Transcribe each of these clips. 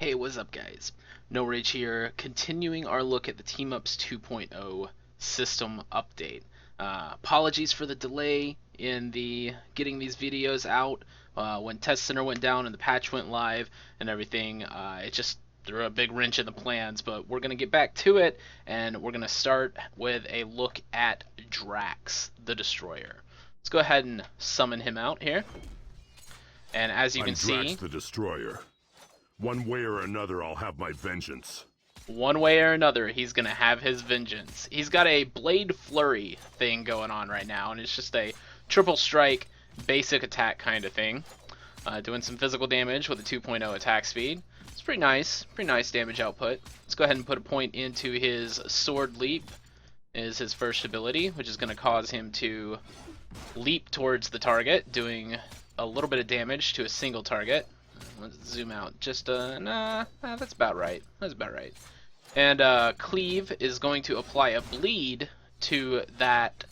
Hey, what's up guys? NullRage here, continuing our look at the Team Ups 2.0 system update. Apologies for the delay in the getting these videos out. When Test Center went down and the patch went live and everything, it just threw a big wrench in the plans, but we're going to get back to it, and we're going to start with a look at Drax, the Destroyer. Let's go ahead and summon him out here. And as you can see, Drax the Destroyer. One way or another, I'll have my vengeance. one way or another, he's going to have his vengeance. He's got a Blade Flurry thing going on right now, and it's just a triple strike, basic attack kind of thing. Doing some physical damage with a 2.0 attack speed. It's pretty nice damage output. Let's go ahead and put a point into his Sword Leap, is his first ability, which is going to cause him to leap towards the target, doing a little bit of damage to a single target. Let's zoom out. Just that's about right. That's about right. And Cleave is going to apply a bleed to that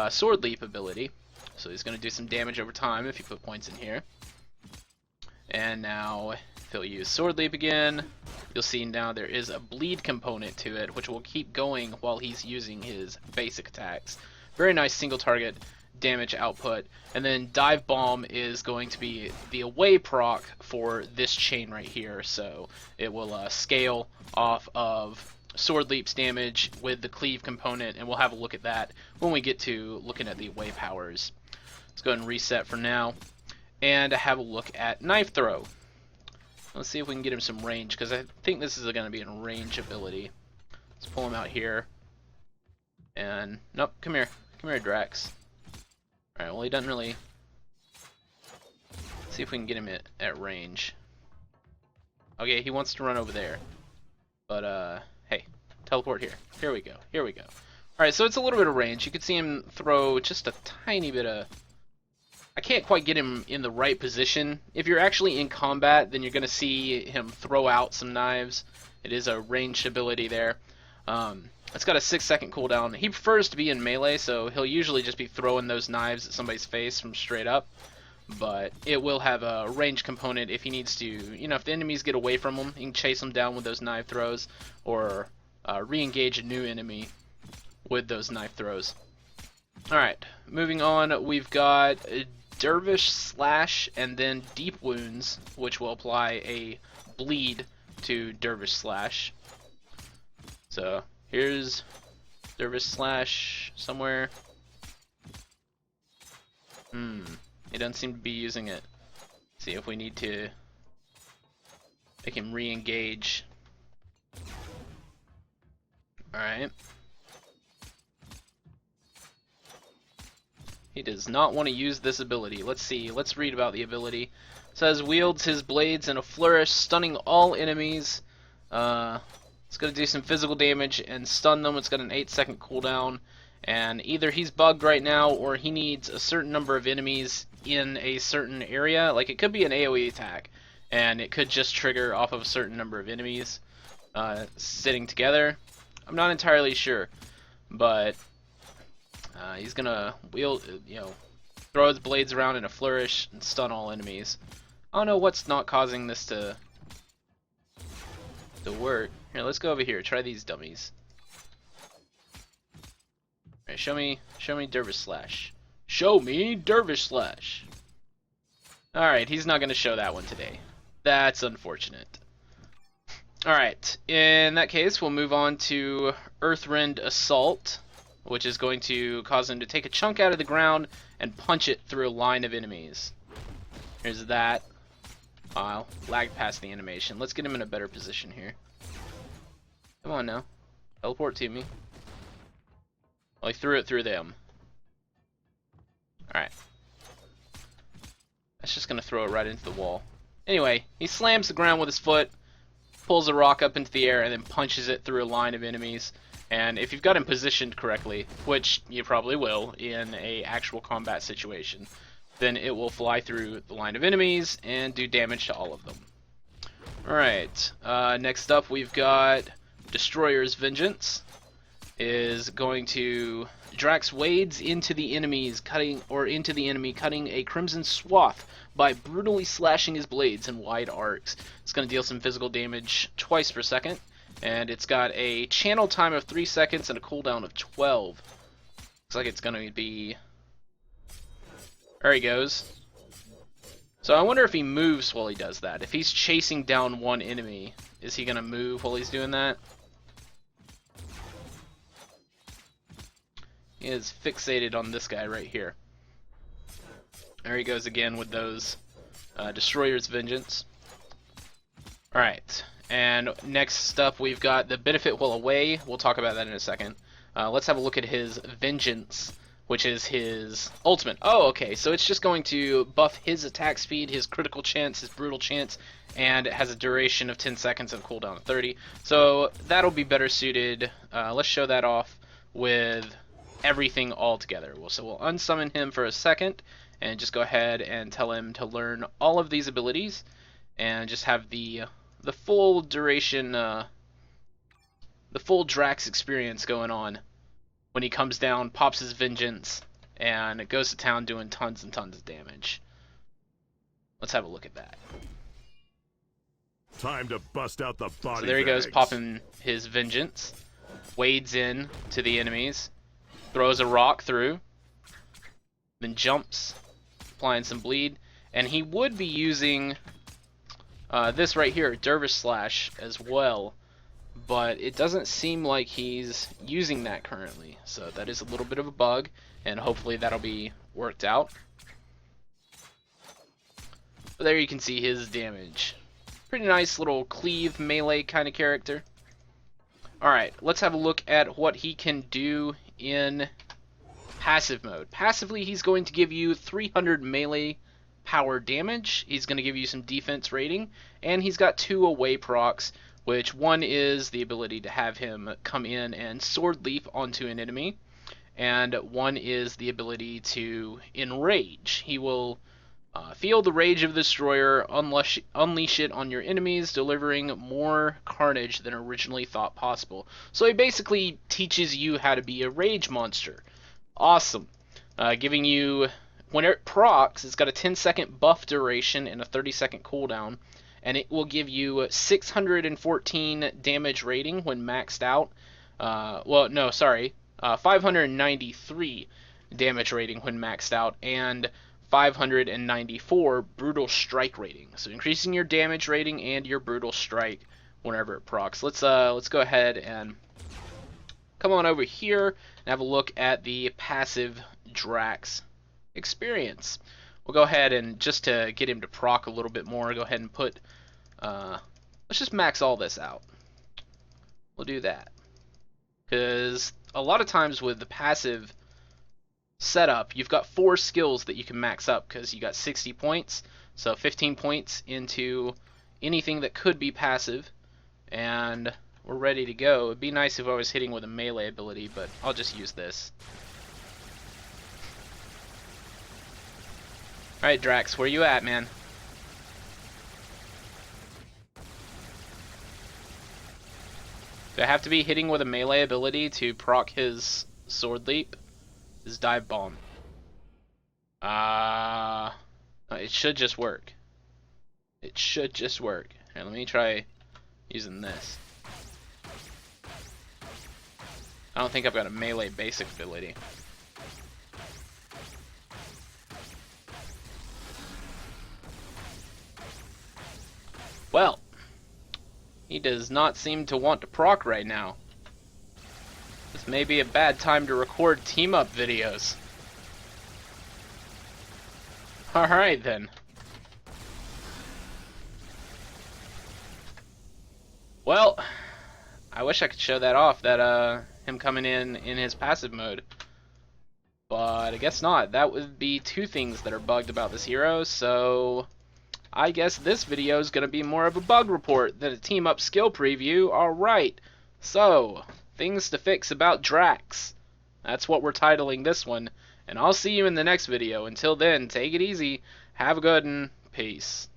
Sword Leap ability. So he's going to do some damage over time if you put points in here. And now if he'll use Sword Leap again, you'll see now there is a bleed component to it, which will keep going while he's using his basic attacks. Very nice single target damage output. And then Dive Bomb is going to be the away proc for this chain right here, so it will scale off of Sword Leap's damage with the Cleave component, and we'll have a look at that when we get to looking at the away powers. Let's go ahead and reset for now and have a look at Knife Throw. Let's see if we can get him some range, because I think this is going to be a range ability. Let's pull him out here. And nope, come here, Drax. Alright, well, he doesn't really... Let's see if we can get him at range. Okay, he wants to run over there. But, hey, teleport here. Here we go. Alright, so it's a little bit of range. You can see him throw just a tiny bit of... I can't quite get him in the right position. If you're actually in combat, then you're going to see him throw out some knives. It is a ranged ability there. It's got a 6-second cooldown. He prefers to be in melee, so he'll usually just be throwing those knives at somebody's face from straight up. But it will have a range component if he needs to, you know, if the enemies get away from him, he can chase them down with those knife throws, or re-engage a new enemy with those knife throws. Alright, moving on, we've got Dervish Slash and then Deep Wounds, which will apply a bleed to Dervish Slash. So here's Dervish Slash somewhere. He doesn't seem to be using it. See if we need to make him re-engage. Alright. He does not want to use this ability. Let's see. Let's read about the ability. It says, wields his blades in a flourish, stunning all enemies. It's going to do some physical damage and stun them. It's got an 8-second cooldown. And either he's bugged right now, or he needs a certain number of enemies in a certain area. Like, it could be an AoE attack, and it could just trigger off of a certain number of enemies sitting together. I'm not entirely sure, but he's going to throw his blades around in a flourish and stun all enemies. I don't know what's not causing this to work. Here, let's go over here. Try these dummies. Alright, show me Dervish Slash. Show me Dervish Slash. Alright, he's not going to show that one today. That's unfortunate. Alright, in that case, we'll move on to Earthrend Assault, which is going to cause him to take a chunk out of the ground and punch it through a line of enemies. Here's that. I'll lag past the animation. Let's get him in a better position here. Come on now. Teleport to me. Well, he threw it through them. Alright. That's just going to throw it right into the wall. Anyway, he slams the ground with his foot, pulls a rock up into the air, and then punches it through a line of enemies. And if you've got him positioned correctly, which you probably will in a actual combat situation, then it will fly through the line of enemies and do damage to all of them. Alright, next up we've got Destroyer's Vengeance. Is going to Drax wades into the enemy, cutting a crimson swath by brutally slashing his blades in wide arcs. It's going to deal some physical damage twice per second, and it's got a channel time of 3 seconds and a cooldown of 12. Looks like it's going to be... There he goes. So I wonder if he moves while he does that. If he's chasing down one enemy, is he going to move while he's doing that? He is fixated on this guy right here. There he goes again with those Destroyer's Vengeance. Alright, and next up we've got the Benefit While Away. We'll talk about that in a second. Let's have a look at his Vengeance, which is his ultimate. Oh, okay, so it's just going to buff his attack speed, his critical chance, his brutal chance, and it has a duration of 10 seconds and a cooldown of 30. So that'll be better suited. Let's show that off with everything all together. So we'll unsummon him for a second and just go ahead and tell him to learn all of these abilities and just have the full duration, the full Drax experience going on when he comes down, pops his Vengeance, and it goes to town doing tons and tons of damage. Let's have a look at that. Time to bust out the body. So there he goes, bags. popping his Vengeance, wades in to the enemies, throws a rock through, then jumps, applying some bleed, and he would be using this right here, Dervish Slash, as well, but it doesn't seem like he's using that currently, so that is a little bit of a bug, and hopefully that'll be worked out. But there you can see his damage. Pretty nice little cleave melee kind of character. Alright, let's have a look at what he can do in passive mode. Passively, he's going to give you 300 melee power damage. He's going to give you some defense rating, and he's got 2 away procs, which one is the ability to have him come in and sword leap onto an enemy, and one is the ability to enrage. He will feel the rage of the destroyer, unleash it on your enemies, delivering more carnage than originally thought possible. So he basically teaches you how to be a rage monster. Awesome. Giving you, when it procs, it's got a 10-second buff duration and a 30-second cooldown, and it will give you 614 damage rating when maxed out. 593 damage rating when maxed out, and 594 brutal strike rating. So increasing your damage rating and your brutal strike whenever it procs. Let's go ahead and come on over here and have a look at the passive Drax experience. We'll go ahead and, just to get him to proc a little bit more, go ahead and put let's just max all this out. We'll do that, because a lot of times with the passive setup, you've got 4 skills that you can max up, because you got 60 points, so 15 points into anything that could be passive, and we're ready to go. It'd be nice if I was hitting with a melee ability, but I'll just use this. Alright, Drax, where you at, man? Do I have to be hitting with a melee ability to proc his sword leap? His dive bomb. It should just work. It should just work. Here, let me try using this. I don't think I've got a melee basic ability. Well, he does not seem to want to proc right now. This may be a bad time to record team-up videos. Alright then. Well, I wish I could show that off, that him coming in his passive mode. But I guess not. That would be 2 things that are bugged about this hero, so I guess this video is going to be more of a bug report than a team-up skill preview. Alright, so things to fix about Drax. That's what we're titling this one, and I'll see you in the next video. Until then, take it easy, have a good one, peace.